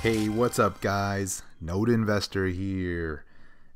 Hey, what's up guys? Node Investor here.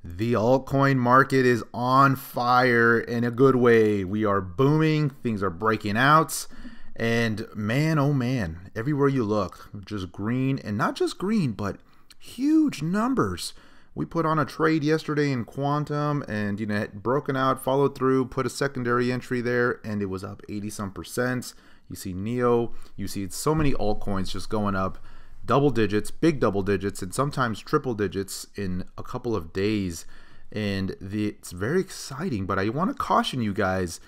The altcoin market is on fire in a good way. We are booming, things are breaking out, and man, oh man, everywhere you look, just green, and not just green, but huge numbers. We put on a trade yesterday in QTUM and it had broken out, followed through, put a secondary entry there, and it was up 80-some%. You see Neo, you see so many altcoins just going up double digits, big double digits, and sometimes triple digits in a couple of days. And it's very exciting, but I want to caution you guys,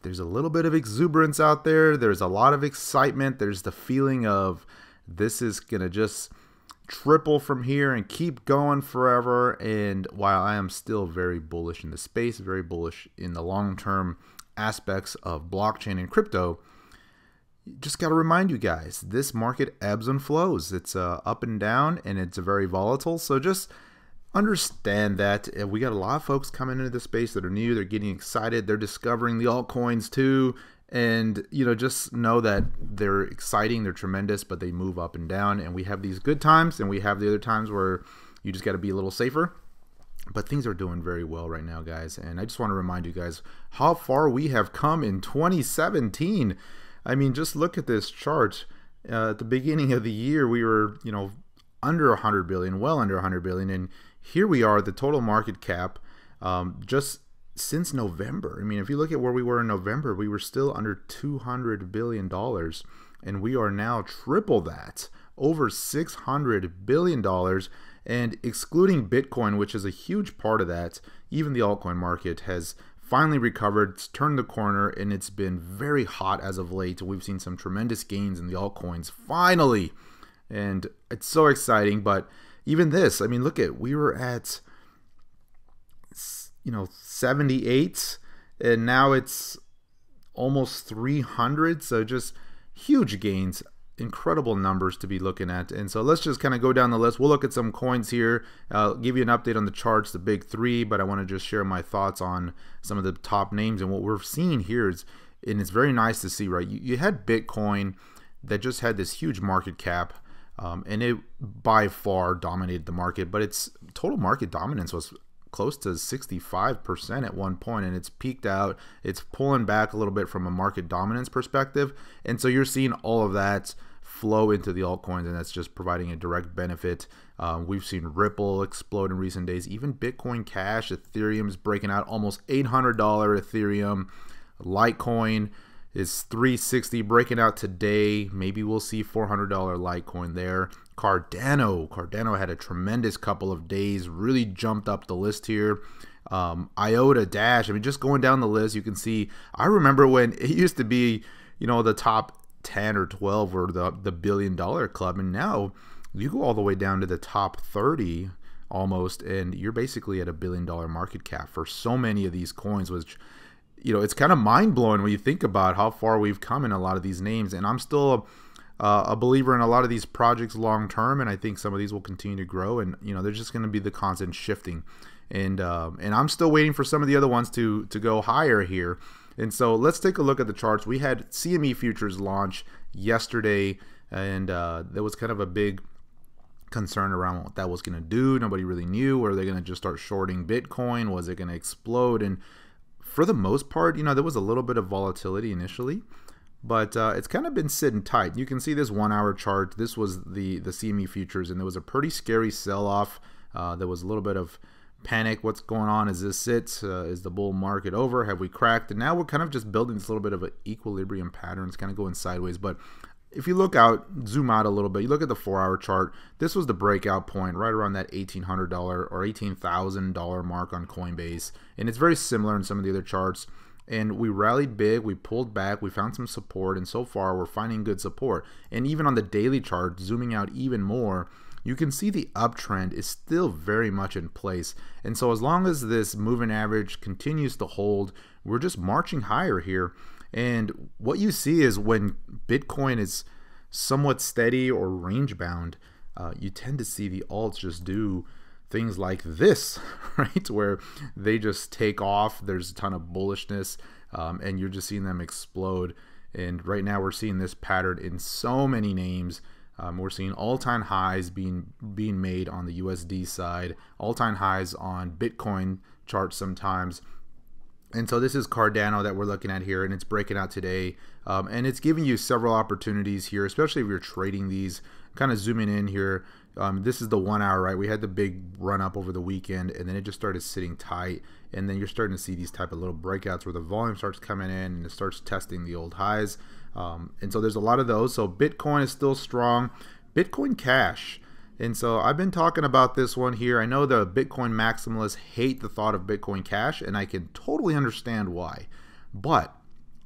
there's a little bit of exuberance out there. There's a lot of excitement. There's the feeling of this is going to just triple from here and keep going forever. And while I am still very bullish in the space, very bullish in the long-term aspects of blockchain and crypto, just got to remind you guys, this market ebbs and flows. It's up and down, and it's very volatile. So just understand that we got a lot of folks coming into the space that are new. They're getting excited. They're discovering the altcoins too. And, just know that they're exciting. They're tremendous, but they move up and down. And we have these good times, and we have the other times where you just got to be a little safer. But things are doing very well right now, guys. And I just want to remind you guys how far we have come in 2017. I mean, just look at this chart. At the beginning of the year, we were, under 100 billion, well under 100 billion. And here we are, the total market cap, just since November. I mean, if you look at where we were in November, we were still under $200 billion. And we are now triple that, over $600 billion. And excluding Bitcoin, which is a huge part of that, even the altcoin market has finally recovered, it's turned the corner, and it's been very hot as of late. We've seen some tremendous gains in the altcoins finally, and it's so exciting. But even this, I mean, look at, we were at 78, and now it's almost 300. So just huge gains, incredible numbers to be looking at. And so let's just kind of go down the list. We'll look at some coins here, give you an update on the charts, the big three, but I want to just share my thoughts on some of the top names. And what we're seeing here is, and it's very nice to see, right? You had Bitcoin that just had this huge market cap, and it by far dominated the market, but its total market dominance was close to 65% at one point, and it's peaked out. It's pulling back a little bit from a market dominance perspective, and so you're seeing all of that flow into the altcoins, and that's just providing a direct benefit. We've seen Ripple explode in recent days, even Bitcoin Cash. Ethereum's breaking out, almost $800 Ethereum. Litecoin is $360, breaking out today. Maybe we'll see $400 Litecoin there. Cardano had a tremendous couple of days, really jumped up the list here. IOTA, Dash, I mean, just going down the list, you can see, I remember when it used to be, the top 10 or 12 were the billion-dollar club, and now you go all the way down to the top 30 almost, and you're basically at a billion-dollar market cap for so many of these coins, which, it's kind of mind-blowing when you think about how far we've come in a lot of these names. And I'm still a believer in a lot of these projects long-term, and I think some of these will continue to grow, and they're just going to be the constant shifting. And I'm still waiting for some of the other ones to go higher here. And so let's take a look at the charts. We had CME futures launch yesterday, and there was kind of a big concern around what that was going to do. Nobody really knew. Were they going to just start shorting Bitcoin? Was it going to explode? And for the most part, there was a little bit of volatility initially, but it's kind of been sitting tight. You can see this 1 hour chart. This was the CME futures, and there was a pretty scary sell-off. There was a little bit of panic. What's going on? Is this it? Is the bull market over? Have we cracked? And now we're kind of just building this little bit of an equilibrium pattern. It's kind of going sideways. But if you look out, zoom out a little bit, you look at the 4 hour chart, this was the breakout point right around that $1,800 or $18,000 mark on Coinbase. And it's very similar in some of the other charts. And we rallied big, we pulled back, we found some support, and so far we're finding good support. And even on the daily chart, zooming out even more, you can see the uptrend is still very much in place. And so as long as this moving average continues to hold, we're just marching higher here. And what you see is when Bitcoin is somewhat steady or range bound, you tend to see the alts just do things like this, right? Where they just take off. There's a ton of bullishness, and you're just seeing them explode. And right now we're seeing this pattern in so many names. We're seeing all-time highs being made on the USD side, all-time highs on Bitcoin charts sometimes. And so this is Cardano that we're looking at here, and it's breaking out today. And it's giving you several opportunities here, especially if you're trading these. Kind of zooming in here. This is the 1 hour, right? We had the big run up over the weekend, and then it just started sitting tight. And then you're starting to see these type of little breakouts where the volume starts coming in and it starts testing the old highs. And so there's a lot of those. So Bitcoin is still strong. Bitcoin Cash. And so I've been talking about this one here. I know the Bitcoin maximalists hate the thought of Bitcoin Cash, and I can totally understand why. But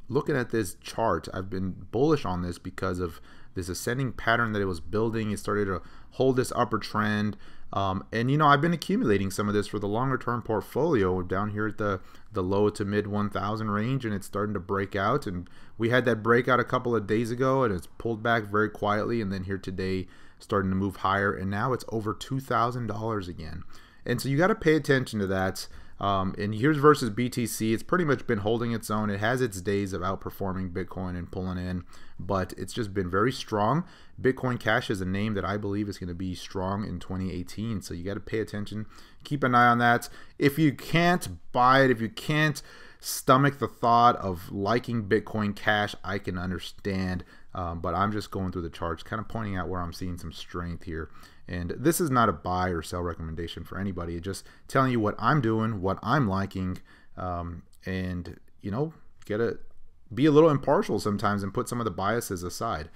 looking at this chart, I've been bullish on this because of this ascending pattern that it was building. It started to hold this upper trend. And you know, I've been accumulating some of this for the longer term portfolio. We're down here at the low to mid 1,000 range, and it's starting to break out. And we had that breakout a couple of days ago, and it's pulled back very quietly. And then here today, starting to move higher, and now it's over $2,000 again. And so you got to pay attention to that. And here's versus BTC. It's pretty much been holding its own. It has its days of outperforming Bitcoin and pulling in, but it's just been very strong. Bitcoin Cash is a name that I believe is going to be strong in 2018. So you got to pay attention. Keep an eye on that. If you can't buy it, if you can't stomach the thought of liking Bitcoin Cash, I can understand. But I'm just going through the charts, kind of pointing out where I'm seeing some strength here. And this is not a buy or sell recommendation for anybody. It's just telling you what I'm doing, what I'm liking, and you know, be a little impartial sometimes and put some of the biases aside.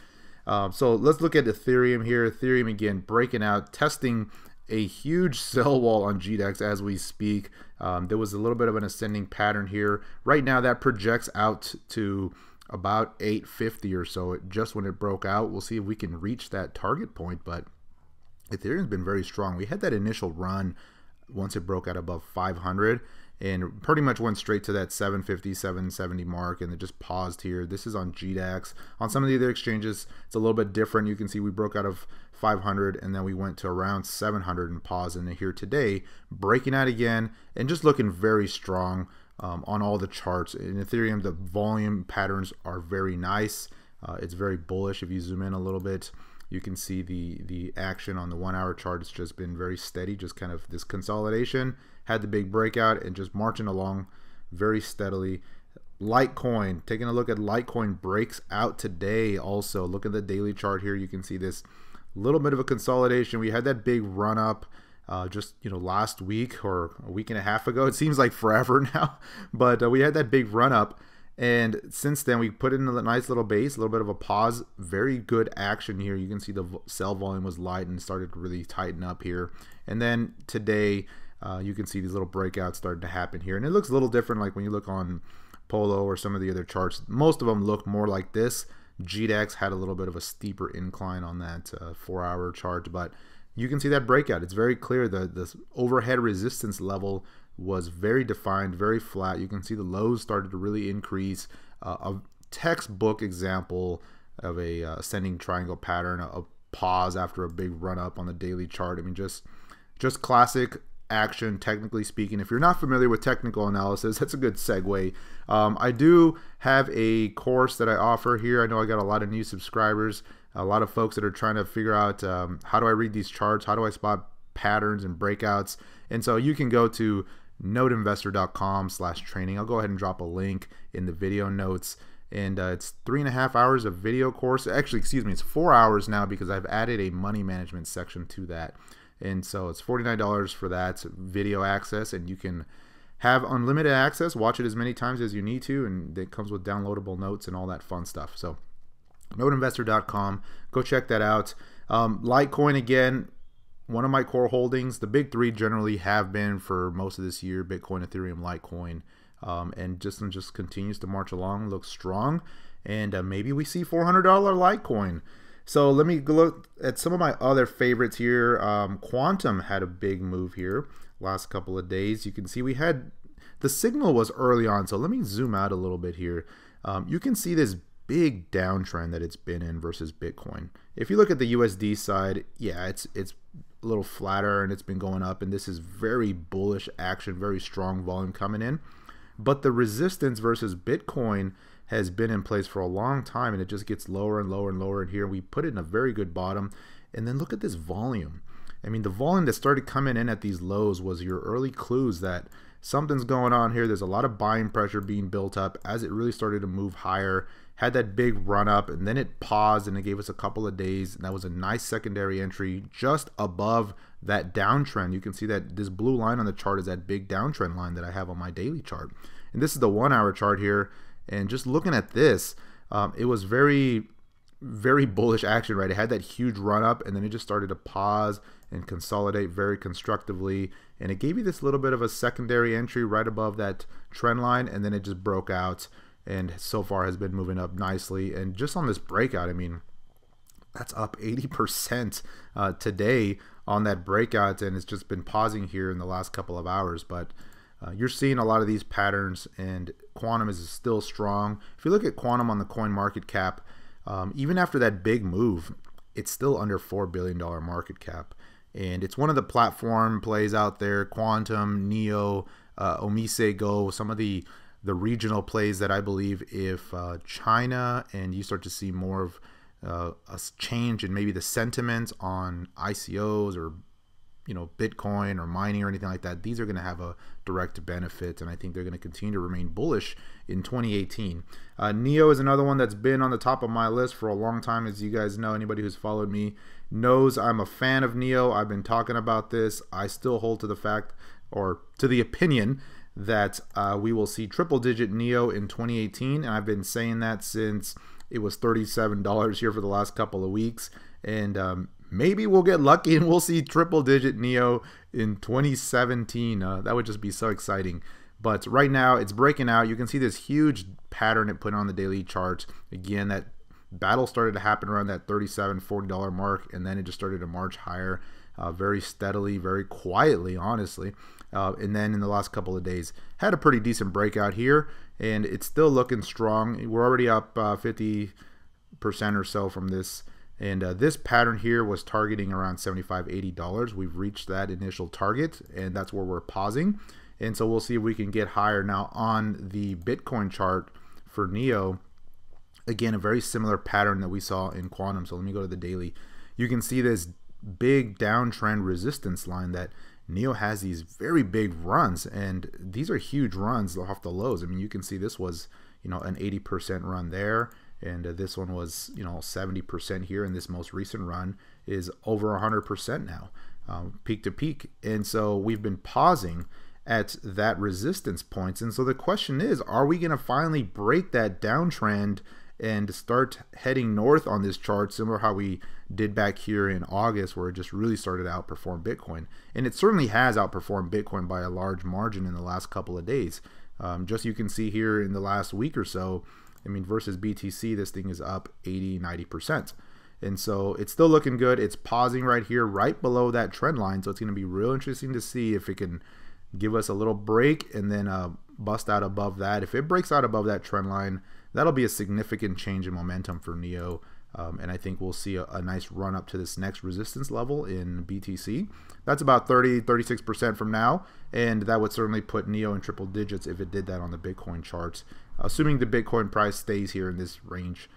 So let's look at Ethereum here. Ethereum again breaking out, testing a huge sell wall on GDEX as we speak. There was a little bit of an ascending pattern here. Right now that projects out to about 850 or so just when it broke out. We'll see if we can reach that target point, but Ethereum's been very strong. We had that initial run once it broke out above 500 and pretty much went straight to that 750, 770 mark, and it just paused here. This is on GDAX. On some of the other exchanges, it's a little bit different. You can see we broke out of 500 and then we went to around 700 and paused, and here today breaking out again and just looking very strong on all the charts. In Ethereum, the volume patterns are very nice. It's very bullish. If you zoom in a little bit, you can see the action on the 1 hour chart. It's just been very steady, just kind of this consolidation, had the big breakout and just marching along very steadily. Litecoin, taking a look at Litecoin, breaks out today also. Look at the daily chart here. You can see this little bit of a consolidation. We had that big run up just last week or a week and a half ago. It seems like forever now, but we had that big run up. And since then, we put in a nice little base, a little bit of a pause. Very good action here. You can see the sell volume was light and started to really tighten up here. And then today, you can see these little breakouts started to happen here. And it looks a little different like when you look on Polo or some of the other charts. Most of them look more like this. GDEX had a little bit of a steeper incline on that 4 hour chart, but you can see that breakout. It's very clear the overhead resistance level was very defined, very flat. You can see the lows started to really increase. A textbook example of a ascending triangle pattern, a pause after a big run up on the daily chart. I mean, just classic action, technically speaking. If you're not familiar with technical analysis, that's a good segue. I do have a course that I offer here. I know I got a lot of new subscribers, a lot of folks that are trying to figure out how do I read these charts, how do I spot patterns and breakouts. And so you can go to noteinvestor.com/training. I'll go ahead and drop a link in the video notes. And it's 3.5 hours of video course. Actually, excuse me, it's 4 hours now because I've added a money management section to that. And so it's $49 for that video access, and you can have unlimited access, watch it as many times as you need to, and it comes with downloadable notes and all that fun stuff. So noteinvestor.com, go check that out. Litecoin, again, one of my core holdings. The big three generally have been for most of this year: Bitcoin, Ethereum, Litecoin, and just continues to march along, looks strong, and maybe we see $400 Litecoin. So let me look at some of my other favorites here. QTUM had a big move here last couple of days. You can see we had the signal was early on, so let me zoom out a little bit here. You can see this big downtrend that it's been in versus Bitcoin. If you look at the USD side, yeah, it's a little flatter and it's been going up, and this is very bullish action, very strong volume coming in. but the resistance versus Bitcoin has been in place for a long time, and it just gets lower and lower and lower. And here we put it in a very good bottom. And then look at this volume. I mean, the volume that started coming in at these lows was your early clues that something's going on here. There's a lot of buying pressure being built up as it really started to move higher. Had that big run up, and then it paused, and it gave us a couple of days, and that was a nice secondary entry just above that downtrend. You can see that this blue line on the chart is that big downtrend line that I have on my daily chart. And this is the 1 hour chart here. And just looking at this, it was very bullish action, right? It had that huge run up, and then it just started to pause and consolidate very constructively. And it gave you this little bit of a secondary entry right above that trend line, and then it just broke out, and so far has been moving up nicely. And just on this breakout, I mean, that's up 80% today on that breakout, and it's just been pausing here in the last couple of hours. But you're seeing a lot of these patterns, and Quantum is still strong. If you look at Quantum on the coin market cap, even after that big move, it's still under $4 billion market cap. And it's one of the platform plays out there, Quantum, Neo, Omise Go, some of the regional plays that I believe if China and you start to see more of a change in maybe the sentiment on ICOs or Bitcoin or mining or anything like that, these are going to have a direct benefit, and I think they're going to continue to remain bullish in 2018. Neo is another one that's been on the top of my list for a long time. As you guys know, anybody who's followed me knows I'm a fan of Neo. I've been talking about this. I still hold to the fact, or to the opinion, that we will see triple-digit Neo in 2018, and I've been saying that since it was $37 here for the last couple of weeks, and maybe we'll get lucky and we'll see triple-digit Neo in 2017. That would just be so exciting. But right now, it's breaking out. You can see this huge pattern it put on the daily chart. Again, that battle started to happen around that $37, $40 mark, and then it just started to march higher very steadily, very quietly, honestly. And then in the last couple of days, had a pretty decent breakout here, and it's still looking strong. We're already up 50% or so from this. And this pattern here was targeting around $75, $80. We've reached that initial target, and that's where we're pausing. And so we'll see if we can get higher. Now on the Bitcoin chart for Neo, again, a very similar pattern that we saw in Quantum. So let me go to the daily. You can see this big downtrend resistance line that Neo has these very big runs, and these are huge runs off the lows. I mean, you can see this was, an 80% run there. And this one was, 70% here, and this most recent run is over 100% now, peak to peak. And so we've been pausing at that resistance points. And so the question is, are we going to finally break that downtrend and start heading north on this chart, similar to how we did back here in August, where it just really started to outperform Bitcoin? And it certainly has outperformed Bitcoin by a large margin in the last couple of days. Just you can see here in the last week or so, I mean, versus BTC, this thing is up 80, 90%. And so it's still looking good. It's pausing right here, right below that trend line. So it's going to be real interesting to see if it can give us a little break and then bust out above that. If it breaks out above that trend line, that'll be a significant change in momentum for Neo. And I think we'll see a nice run up to this next resistance level in BTC. That's about 30, 36% from now. And that would certainly put Neo in triple digits if it did that on the Bitcoin charts, assuming the Bitcoin price stays here in this range.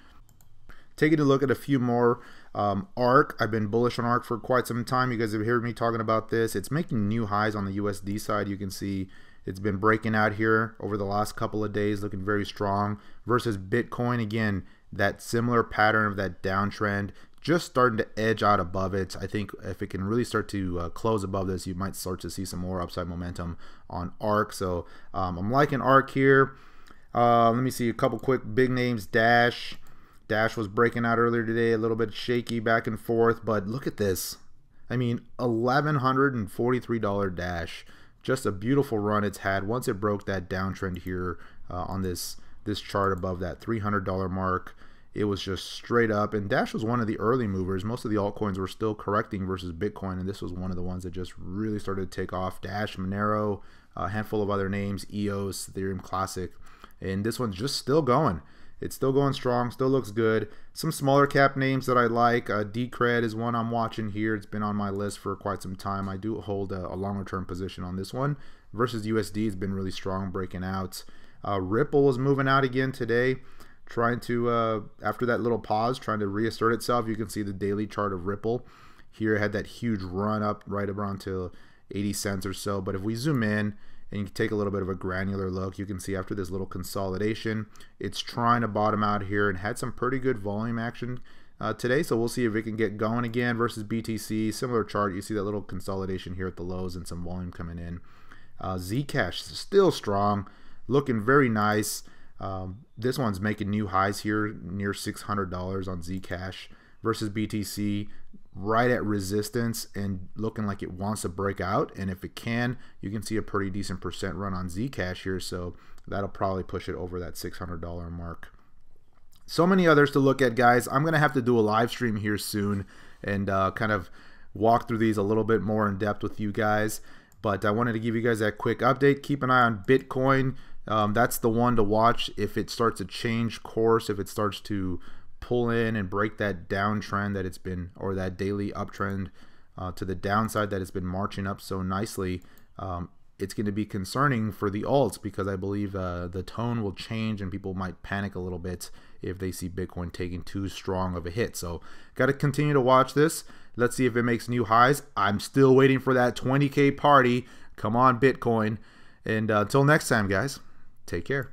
Taking a look at a few more, ARK. I've been bullish on ARK for quite some time. You guys have heard me talking about this. It's making new highs on the USD side. You can see it's been breaking out here over the last couple of days, looking very strong. Versus Bitcoin, again, that similar pattern of that downtrend, just starting to edge out above it. I think if it can really start to close above this, you might start to see some more upside momentum on ARK. So I'm liking ARK here. Let me see a couple quick big names. Dash was breaking out earlier today, a little bit shaky back and forth, but look at this. I mean, $1,143 Dash. Just a beautiful run it's had once it broke that downtrend here on this chart above that $300 mark. It was just straight up, and Dash was one of the early movers. Most of the altcoins were still correcting versus Bitcoin, and this was one of the ones that just really started to take off. Dash, Monero, a handful of other names, EOS, Ethereum Classic, and this one's just still going. It's still going strong, still looks good. Some smaller cap names that I like. Decred is one I'm watching here. It's been on my list for quite some time. I do hold a longer term position on this one. versus USD has been really strong, breaking out. Ripple is moving out again today, trying to, after that little pause, trying to reassert itself. You can see the daily chart of Ripple. Here it had that huge run up right around to 80 cents or so. But if we zoom in and you take a little bit of a granular look, you can see after this little consolidation, it's trying to bottom out here and had some pretty good volume action today. So we'll see if it can get going again versus BTC. Similar chart, you see that little consolidation here at the lows and some volume coming in. Zcash still strong, looking very nice. This one's making new highs here near $600 on Zcash versus BTC, right at resistance and looking like it wants to break out. And if it can, you can see a pretty decent percent run on Zcash here, so that'll probably push it over that $600 mark. So many others to look at, guys. I'm gonna have to do a live stream here soon and kind of walk through these a little bit more in depth with you guys, but I wanted to give you guys that quick update. Keep an eye on Bitcoin. That's the one to watch. If it starts to change course, if it starts to pull in and break that downtrend that it's been, or that daily uptrend to the downside that it's been marching up so nicely, it's going to be concerning for the alts, because I believe the tone will change and people might panic a little bit if they see Bitcoin taking too strong of a hit. So got to continue to watch this. Let's see if it makes new highs. I'm still waiting for that 20K party. Come on, Bitcoin. And until next time, guys, take care.